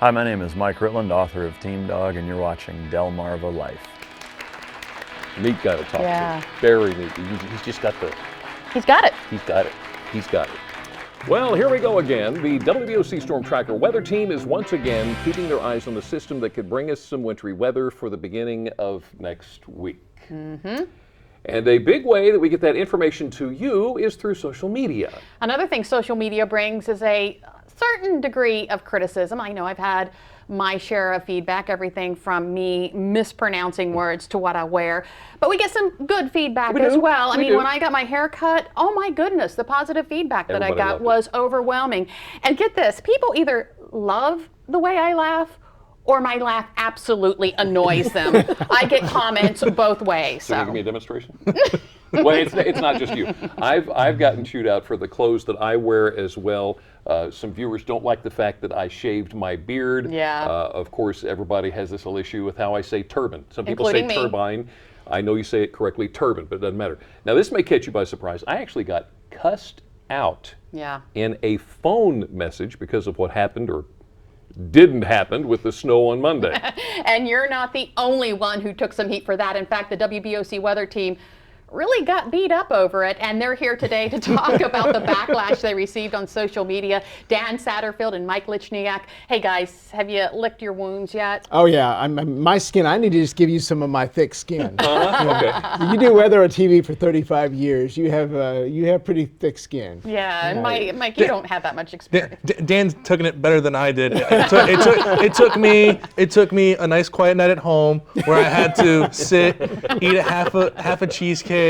Hi, my name is Mike Ritland, author of Team Dog, and you're watching Delmarva Life. Neat guy to talk to. Very neat. He's just got the... He's got it. He's got it. He's got it. Well, here we go again. The WBOC Storm Tracker weather team is once again keeping their eyes on the system that could bring us some wintry weather for the beginning of next week. Mm-hmm. And a big way that we get that information to you is through social media. Another thing social media brings is a certain degree of criticism. I know I've had my share of feedback, everything from me mispronouncing words to what I wear. But we get some good feedback as well. I mean, when I got my hair cut, oh my goodness, the positive feedback that I got was overwhelming. And get this, people either love the way I laugh or my laugh absolutely annoys them. I get comments both ways. So you give me a demonstration? Well, it's not just you. I've gotten chewed out for the clothes that I wear as well. Some viewers don't like the fact that I shaved my beard. Yeah. Of course, everybody has this little issue with how I say turban. Some people Including say me. turbine. I know you say it correctly, turban, but it doesn't matter. Now, this may catch you by surprise. I actually got cussed out in a phone message because of what happened or didn't happen with the snow on Monday. And you're not the only one who took some heat for that. In fact, the WBOC weather team really got beat up over it, and they're here today to talk about the backlash they received on social media. Dan Satterfield and Mike Lichniak. Hey guys, have you licked your wounds yet? Oh yeah, my skin, I need to just give you some of my thick skin. Okay. You do weather on TV for 35 years, you have pretty thick skin. Yeah, and Mike, you don't have that much experience. Dan's taking it better than I did. It took me a nice quiet night at home where I had to sit, eat half a cheesecake,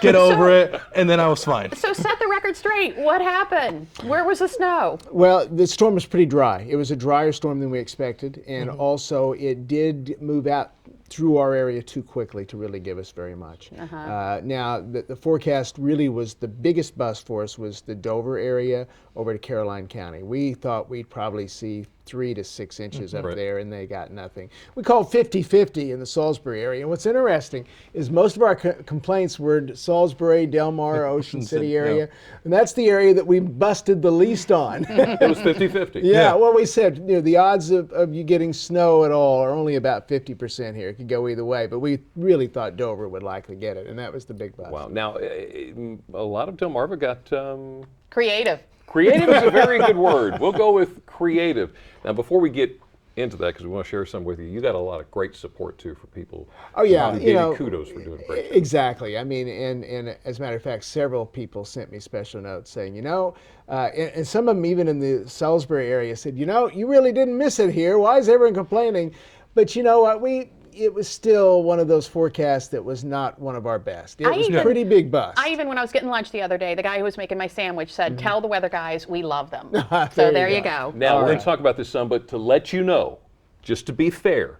get over it, and then I was fine. So set the record straight. What happened? Where was the snow? Well, the storm was pretty dry. It was a drier storm than we expected, and also it did move out through our area too quickly to really give us very much. Now, the forecast really was the biggest bust for us was the Dover area over to Caroline County. We thought we'd probably see 3 to 6 inches up there, and they got nothing. We called 50-50 in the Salisbury area. And what's interesting is most of our complaints were Salisbury, Delmar, Ocean City area, and that's the area that we busted the least on. It was 50-50. Yeah, well, we said the odds of you getting snow at all are only about 50% here. It could go either way, but we really thought Dover would likely get it, and that was the big bust. Wow. Now, a lot of Delmarva got... Creative. Creative is a very good word. We'll go with creative. Now, before we get into that, because we want to share some with you, you got a lot of great support, too, for people. Oh, yeah. Who gave you kudos for doing a great job. Exactly. I mean, and as a matter of fact, several people sent me special notes saying, and some of them even in the Salisbury area said, you really didn't miss it here. Why is everyone complaining? But you know what? It was still one of those forecasts that was not one of our best. It was a pretty big bust. When I was getting lunch the other day, the guy who was making my sandwich said, tell the weather guys we love them. So there you go. Now, we're going to talk about this some, but to let you know, just to be fair,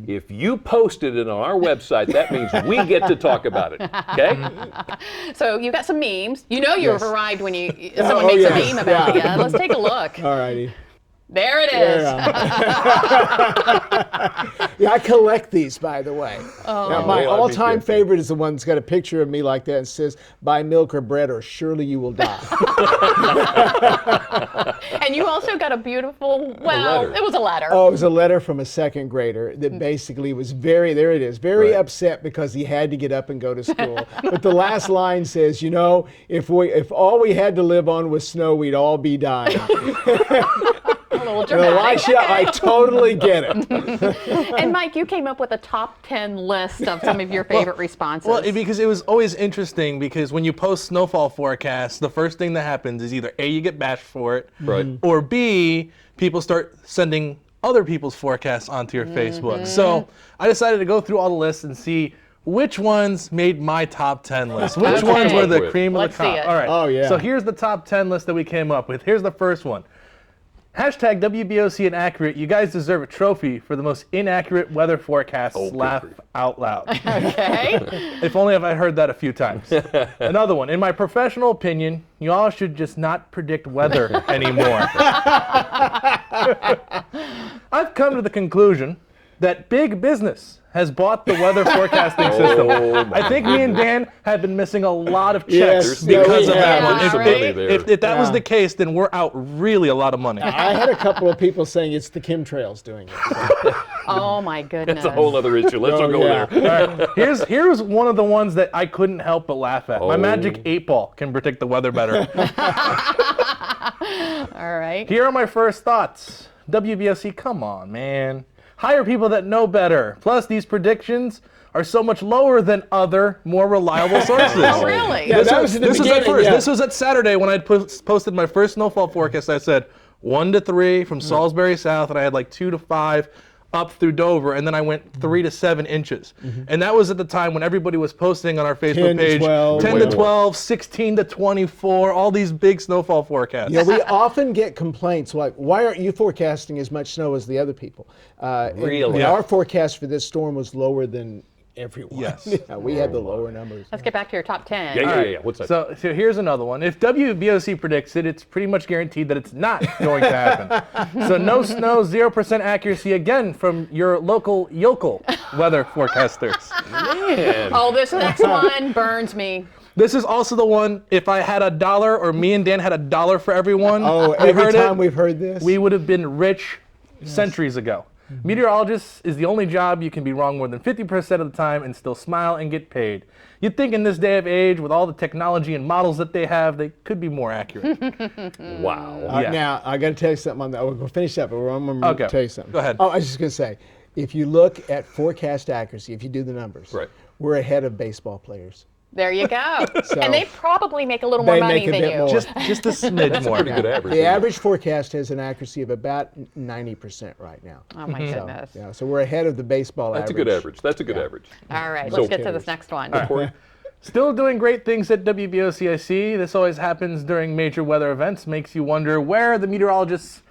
if you posted it on our website, that means we get to talk about it, okay? So you got some memes. You have arrived when someone makes a meme about you. Let's take a look. All righty. There it is. I collect these, by the way. Now, my all-time favorite is the one that's got a picture of me like that and says, buy milk or bread or surely you will die. And you also got a beautiful, it was a letter. Oh, it was a letter from a second grader that basically was very upset because he had to get up and go to school. But the last line says, if all we had to live on was snow, we'd all be dying. Elisha, I totally get it. And Mike, you came up with a top 10 list of some of your favorite responses. Well, because it was always interesting because when you post snowfall forecasts, the first thing that happens is either A, you get bashed for it, or B, people start sending other people's forecasts onto your Facebook. So I decided to go through all the lists and see which ones made my top 10 list. Which ones were the cream of the crop. All right. Oh, yeah. So here's the top 10 list that we came up with. Here's the first one. Hashtag WBOC inaccurate. You guys deserve a trophy for the most inaccurate weather forecasts. Laugh out loud. Okay. If only have I heard that a few times. Another one. In my professional opinion, you all should just not predict weather anymore. I've come to the conclusion that big business has bought the weather forecasting system. I think me and Dan have been missing a lot of checks Yes, because of that yeah, one. right. Money there. If that was the case, then we're out really a lot of money. I had a couple of people saying it's the chemtrails doing it. So. Oh my goodness. That's a whole other issue. Let's not go yeah. there. All right, here's one of the ones that I couldn't help but laugh at. My magic 8-ball can predict the weather better. All right. Here are my first thoughts. WBOC, come on, man. Hire people that know better. Plus, these predictions are so much lower than other, more reliable sources. Oh, really? Yeah, that was in the This was at beginning, first. yeah. This was at Saturday when I posted my first snowfall forecast. I said 1 to 3 from Salisbury South, and I had like 2 to 5 up through Dover, and then I went 3 to 7 inches. And that was at the time when everybody was posting on our Facebook 10 to page 12. 10 to 12, 16 to 24, all these big snowfall forecasts. Yeah, we often get complaints like, why aren't you forecasting as much snow as the other people? Really? And our forecast for this storm was lower than everyone. Yes. Yeah, we had the lower numbers. Let's get back to your top 10. Yeah. What's that? So here's another one. If WBOC predicts it, it's pretty much guaranteed that it's not going to happen. So no snow, 0% accuracy again from your local yokel weather forecasters. Man. Oh, this next one burns me. This is also the one, if I had $1 or me and Dan had $1 for everyone, Oh, we every heard time it, we've heard this. we would have been rich centuries ago. Meteorologist is the only job you can be wrong more than 50% of the time and still smile and get paid. You'd think in this day of age, with all the technology and models that they have, they could be more accurate. Wow. Yeah. Now, I got to tell you something on that. We'll finish that, but I'm going Okay. to tell you something. Go ahead. Oh, I was just going to say, if you look at forecast accuracy, if you do the numbers, Right. we're ahead of baseball players. There you go. And they probably make a little They more money make a than bit you. more. just a smidge more. Pretty good average. The isn't it? average forecast has an accuracy of about 90% right now. Oh my So, goodness. yeah, so we're ahead of the baseball That's a average. good average. That's a good average. All right, So- let's get to this next one. Corey? Still doing great things at WBOCIC. This always happens during major weather events. Makes you wonder where the meteorologists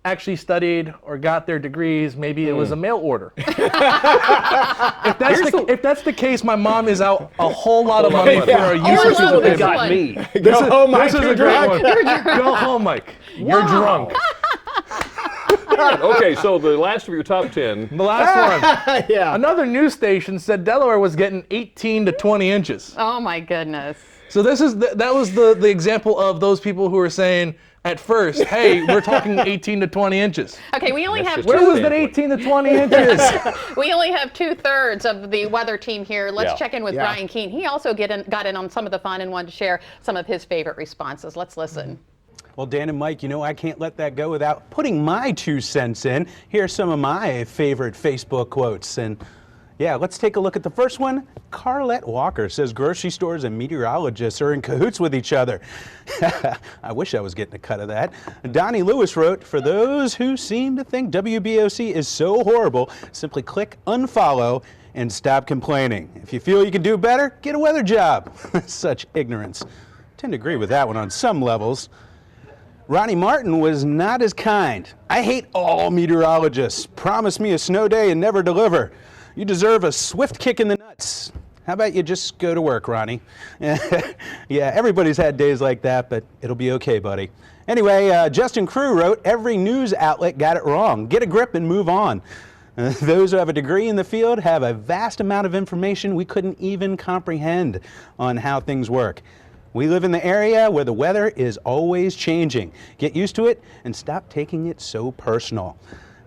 actually studied or got their degrees. Maybe it was a mail order. If that's the case, my mom is out a whole lot of money for a Oh, I useless love paper. this Got one. me. Go home, Mike, This is you're a great drunk. one. Go home, Mike. You're drunk. Okay, so the last of your top 10. The last one. Yeah. Another news station said Delaware was getting 18 to 20 inches. Oh my goodness. So this is that was the example of those people who were saying at first, hey, we're talking 18 to 20 inches. Okay, we only have just Where two. was that 18 to 20 inches? We only have 2/3 of the weather team here. Let's Yeah. check in with Yeah. Brian Keene. He also got in on some of the fun and wanted to share some of his favorite responses. Let's listen. Well, Dan and Mike, you know I can't let that go without putting my 2 cents in. Here's some of my favorite Facebook quotes. And yeah, let's take a look at the first one. Carlette Walker says grocery stores and meteorologists are in cahoots with each other. I wish I was getting a cut of that. Donnie Lewis wrote, for those who seem to think WBOC is so horrible, simply click unfollow and stop complaining. If you feel you can do better, get a weather job. Such ignorance. Tend to agree with that one on some levels. Ronnie Martin was not as kind. I hate all meteorologists. Promise me a snow day and never deliver. You deserve a swift kick in the nuts. How about you just go to work, Ronnie? Yeah, everybody's had days like that, but it'll be okay, buddy. Anyway, Justin Crew wrote, every news outlet got it wrong. Get a grip and move on. Those who have a degree in the field have a vast amount of information we couldn't even comprehend on how things work. We live in the area where the weather is always changing. Get used to it and stop taking it so personal.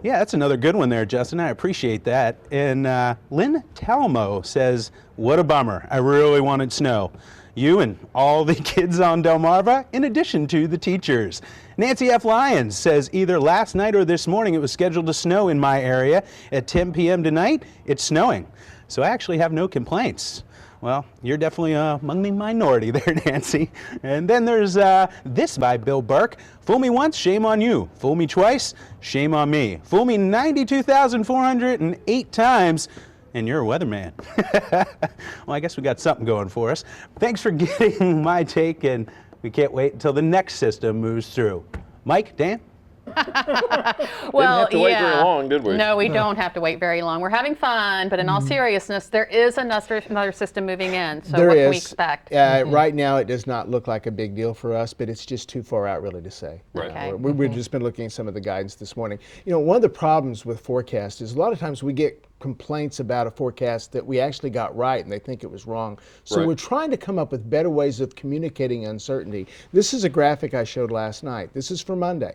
Yeah, that's another good one there, Justin. I appreciate that. And Lynn Talmo says, what a bummer. I really wanted snow. You and all the kids on Delmarva, in addition to the teachers. Nancy F. Lyons says either last night or this morning it was scheduled to snow in my area. At 10 p.m. tonight, it's snowing. So I actually have no complaints. Well, you're definitely among the minority there, Nancy. And then there's this by Bill Burke. Fool me once, shame on you. Fool me twice, shame on me. Fool me 92,408 times, and you're a weatherman. Well, I guess we got something going for us. Thanks for getting my take, and we can't wait until the next system moves through. Mike, Dan? Well, have to wait very long, did we? No, we don't have to wait very long. We're having fun, but in all seriousness, there is another system moving in. So There what is. can we expect? Right now, it does not look like a big deal for us, but it's just too far out really to say. Right. Okay. We've just been looking at some of the guidance this morning. You know, one of the problems with forecast is a lot of times we get complaints about a forecast that we actually got right and they think it was wrong. So Right. we're trying to come up with better ways of communicating uncertainty. This is a graphic I showed last night. This is for Monday.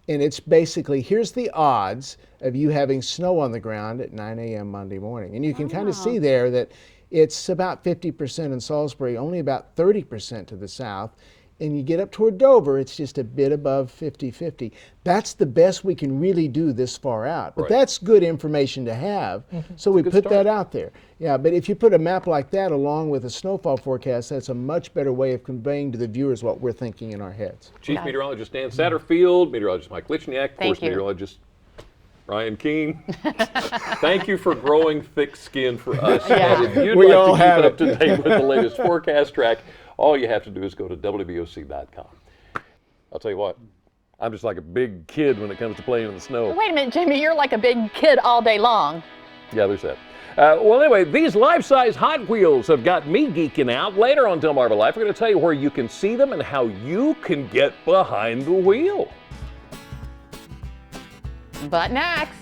And it's basically, here's the odds of you having snow on the ground at 9 a.m. Monday morning. And you can kind of see there that it's about 50% in Salisbury, only about 30% to the south. And you get up toward Dover, it's just a bit above 50-50. That's the best we can really do this far out. But Right. that's good information to have, so we good put start. that out there. Yeah, but if you put a map like that along with a snowfall forecast, that's a much better way of conveying to the viewers what we're thinking in our heads. Chief Meteorologist Dan Satterfield, Meteorologist Mike Lichniak, Thank you. Meteorologist Ryan Keene. Thank you for growing thick skin for us. Yeah. And if you'd We like all to keep have up it. to date with the latest forecast track, all you have to do is go to WBOC.com. I'll tell you what, I'm just like a big kid when it comes to playing in the snow. Wait a minute, Jimmy, you're like a big kid all day long. Yeah, there's that. Well, anyway, these life-size Hot Wheels have got me geeking out. Later on Delmarva Life, we're going to tell you where you can see them and how you can get behind the wheel. But next,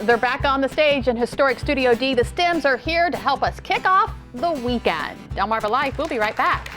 they're back on the stage in historic Studio D. The Stems are here to help us kick off the weekend. Delmarva Life, we'll be right back.